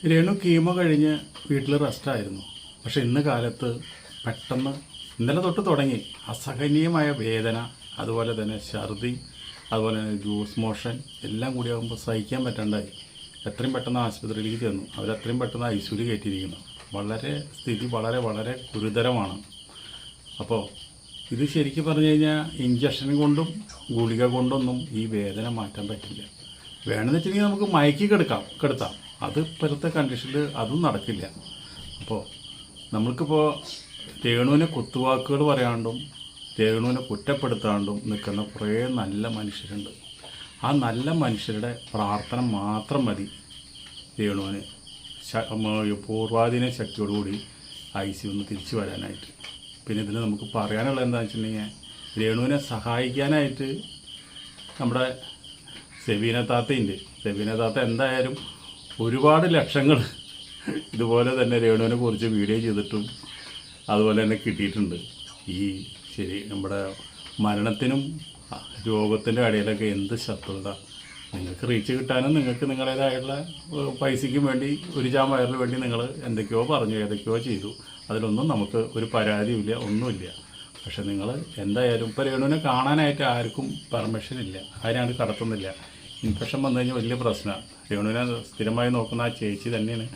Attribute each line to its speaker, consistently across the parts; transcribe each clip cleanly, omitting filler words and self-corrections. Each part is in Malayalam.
Speaker 1: രേണു കീമോ കഴിഞ്ഞ് വീട്ടിൽ റെസ്റ്റായിരുന്നു. പക്ഷെ ഇന്ന് കാലത്ത് പെട്ടെന്ന് ഇന്നലെ തൊട്ട് തുടങ്ങി അസഹനീയമായ വേദന, അതുപോലെ തന്നെ ഛർദി, അതുപോലെ തന്നെ ലൂസ് മോഷൻ എല്ലാം കൂടി ആകുമ്പോൾ സഹിക്കാൻ പറ്റാണ്ടായി. എത്രയും പെട്ടെന്ന് ആശുപത്രിയിലേക്ക് ചെന്നു. അവരത്രയും പെട്ടെന്ന് ഐസിയുവിൽ കയറ്റിയിരിക്കുന്നു. സ്ഥിതി വളരെ വളരെ ഗുരുതരമാണ്. അപ്പോൾ ഇത് ശരിക്കും പറഞ്ഞു കഴിഞ്ഞാൽ ഇഞ്ചക്ഷൻ കൊണ്ടും ഗുളിക കൊണ്ടൊന്നും ഈ വേദന മാറ്റാൻ പറ്റില്ല. വേണമെന്ന് വെച്ചിട്ടുണ്ടെങ്കിൽ നമുക്ക് മയക്കി കിടത്താം. അത് ഇപ്പോഴത്തെ കണ്ടീഷനിൽ അതും നടക്കില്ല. അപ്പോൾ നമ്മൾക്കിപ്പോൾ രേണുവിനെ കുത്തുവാക്കുകൾ പറയാണ്ടും രേണുവിനെ കുറ്റപ്പെടുത്താണ്ടും നിൽക്കുന്ന കുറേ നല്ല മനുഷ്യരുണ്ട്. ആ നല്ല മനുഷ്യരുടെ പ്രാർത്ഥന മാത്രം മതി രേണുവിന് പൂർവാധീന ശക്തിയോടുകൂടി ഐസിയുന്ന് തിരിച്ചു വരാനായിട്ട്. പിന്നെ ഇതിന് നമുക്ക് പറയാനുള്ളത് എന്താണെന്ന് വെച്ചിട്ടുണ്ടെങ്കിൽ, രേണുവിനെ സഹായിക്കാനായിട്ട് നമ്മുടെ സെബീന താത്ത എന്തായാലും ഒരുപാട് ലക്ഷങ്ങൾ ഇതുപോലെ തന്നെ രേണുവിനെ കുറിച്ച് വീഡിയോ ചെയ്തിട്ടും അതുപോലെ തന്നെ കിട്ടിയിട്ടുണ്ട്. നമ്മുടെ മരണത്തിനും രോഗത്തിൻ്റെ ഇടയിലൊക്കെ എന്ത് ശത്രുത! നിങ്ങൾക്ക് റീച്ച് കിട്ടാനും നിങ്ങൾക്ക് നിങ്ങളുടേതായിട്ടുള്ള പൈസയ്ക്കും വേണ്ടി ഒരു ജാം വയറിന് വേണ്ടി നിങ്ങൾ എന്തൊക്കെയോ പറഞ്ഞു, ഏതൊക്കെയോ ചെയ്തു. അതിലൊന്നും നമുക്ക് ഒരു പരാതിയുമില്ല, ഒന്നുമില്ല. പക്ഷെ നിങ്ങൾ എന്തായാലും ഇപ്പോൾ രേണുവിനെ കാണാനായിട്ട് ആർക്കും പെർമിഷൻ ഇല്ല, ആരും കടത്തുന്നില്ല. ഇൻഫെക്ഷൻ വന്നു കഴിഞ്ഞാൽ വലിയ പ്രശ്നമാണ്. രേണുവിനെ സ്ഥിരമായി നോക്കുന്ന ആ ചേച്ചി തന്നെയാണ്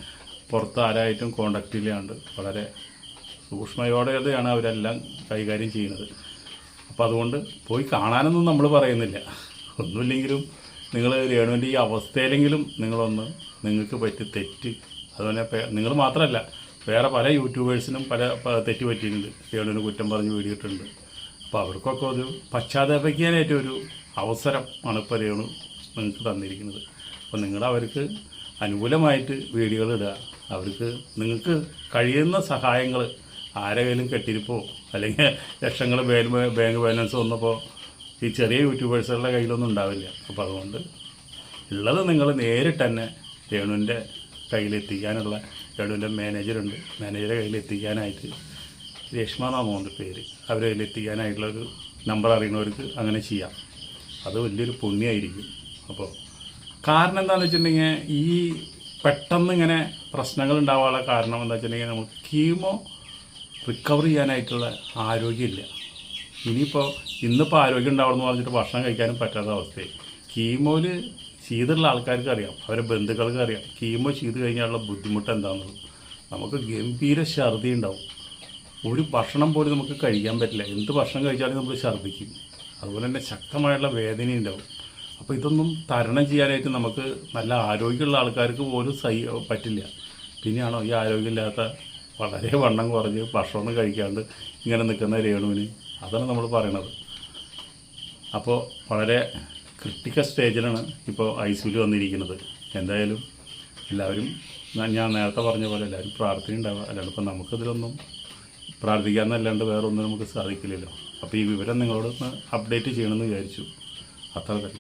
Speaker 1: പുറത്ത് ആരായിട്ടും കോണ്ടാക്ട് ഇല്ലാണ്ട് വളരെ സൂക്ഷ്മയോടെയാണ് അവരെല്ലാം കൈകാര്യം ചെയ്യുന്നത്. അപ്പോൾ അതുകൊണ്ട് പോയി കാണാനൊന്നും നമ്മൾ പറയുന്നില്ല. ഒന്നുമില്ലെങ്കിലും നിങ്ങൾ രേണുവിൻ്റെ ഈ അവസ്ഥയിലെങ്കിലും നിങ്ങൾക്ക് പറ്റി തെറ്റ്, അതുപോലെ നിങ്ങൾ മാത്രമല്ല വേറെ പല യൂട്യൂബേഴ്സിനും പല തെറ്റ് പറ്റിയിട്ടുണ്ട്. രേണുവിന് കുറ്റം പറഞ്ഞ് വീഡിയോ ഇട്ടിട്ടുണ്ട്. അപ്പോൾ അവർക്കൊക്കെ ഒരു പശ്ചാത്തലപ്പിക്കാനായിട്ടൊരു അവസരം ആണ് ഇപ്പോൾ രേണു നിങ്ങൾക്ക് തന്നിരിക്കുന്നത്. അപ്പോൾ അവർക്ക് അനുകൂലമായിട്ട് വീഡിയോകൾ ഇടുക. നിങ്ങൾക്ക് കഴിയുന്ന സഹായങ്ങൾ ആരെ കയ്യിലും കെട്ടിരിപ്പോ അല്ലെങ്കിൽ ലക്ഷങ്ങൾ ബാങ്ക് ബാലൻസ് വന്നപ്പോൾ ഈ ചെറിയ യൂട്യൂബേഴ്സുകളുടെ കയ്യിലൊന്നും ഉണ്ടാവില്ല. അപ്പോൾ അതുകൊണ്ട് ഉള്ളത് നിങ്ങൾ നേരിട്ട് തന്നെ രേണുവിൻ്റെ കയ്യിലെത്തിക്കാനുള്ള, രേണുവിൻ്റെ മാനേജറുണ്ട്, മാനേജറെ കയ്യിലെത്തിക്കാനായിട്ട് രേഷ്മ എന്നാണ് പേര്, അവരെ കയ്യിലെത്തിക്കാനായിട്ടുള്ളൊരു നമ്പർ അറിയുന്നവർക്ക് അങ്ങനെ ചെയ്യാം. അത് വലിയൊരു പുണ്യമായിരിക്കും. അപ്പോൾ കാരണം എന്താണെന്ന് വെച്ചിട്ടുണ്ടെങ്കിൽ, ഈ പെട്ടെന്ന് ഇങ്ങനെ പ്രശ്നങ്ങൾ ഉണ്ടാവാനുള്ള കാരണം എന്താ വെച്ചിട്ടുണ്ടെങ്കിൽ, നമുക്ക് കീമോ റിക്കവർ ചെയ്യാനായിട്ടുള്ള ആരോഗ്യമില്ല. ഇന്നിപ്പോൾ ആരോഗ്യം ഉണ്ടാവണമെന്ന് പറഞ്ഞിട്ട് ഭക്ഷണം കഴിക്കാനും പറ്റാത്ത അവസ്ഥയായി. കീമോയിൽ ചെയ്തുള്ള ആൾക്കാർക്ക് അറിയാം, അവരെ ബന്ധുക്കൾക്ക് അറിയാം കീമോ ചെയ്ത് കഴിഞ്ഞാലുള്ള ബുദ്ധിമുട്ട് എന്താണെന്നുള്ളത്. നമുക്ക് ഗംഭീര ഛർദി ഉണ്ടാവും. ഒരു ഭക്ഷണം പോലും നമുക്ക് കഴിക്കാൻ പറ്റില്ല. എന്ത് ഭക്ഷണം കഴിച്ചാലും നമ്മൾ ഛർദിക്കും. അതുപോലെ തന്നെ ശക്തമായുള്ള വേദന ഉണ്ടാവും. അപ്പോൾ ഇതൊന്നും തരണം ചെയ്യാനായിട്ട് നമുക്ക് നല്ല ആരോഗ്യമുള്ള ആൾക്കാർക്ക് പോലും പറ്റില്ല. പിന്നെയാണോ ഈ ആരോഗ്യമില്ലാത്ത വളരെ വണ്ണം കുറഞ്ഞ് ഭക്ഷണമൊന്നും കഴിക്കാണ്ട് ഇങ്ങനെ നിൽക്കുന്ന രേണുവിന്? അതാണ് നമ്മൾ പറയണത്. അപ്പോൾ വളരെ ക്രിട്ടിക്കൽ സ്റ്റേജിലാണ് ഇപ്പോൾ ഐസിയുവിൽ വന്നിരിക്കുന്നത്. എന്തായാലും എല്ലാവരും ഞാൻ നേരത്തെ പറഞ്ഞ പോലെ എല്ലാവരും പ്രാർത്ഥന ഉണ്ടാവുക. അല്ലാണ്ട് ഇപ്പോൾ നമുക്കിതിലൊന്നും പ്രാർത്ഥിക്കാമെന്നല്ലാണ്ട് വേറെ ഒന്നും നമുക്ക് സാധിക്കില്ലല്ലോ. അപ്പോൾ ഈ വിവരം നിങ്ങളോടൊന്ന് അപ്ഡേറ്റ് ചെയ്യണമെന്ന് വിചാരിച്ചു. അത്ര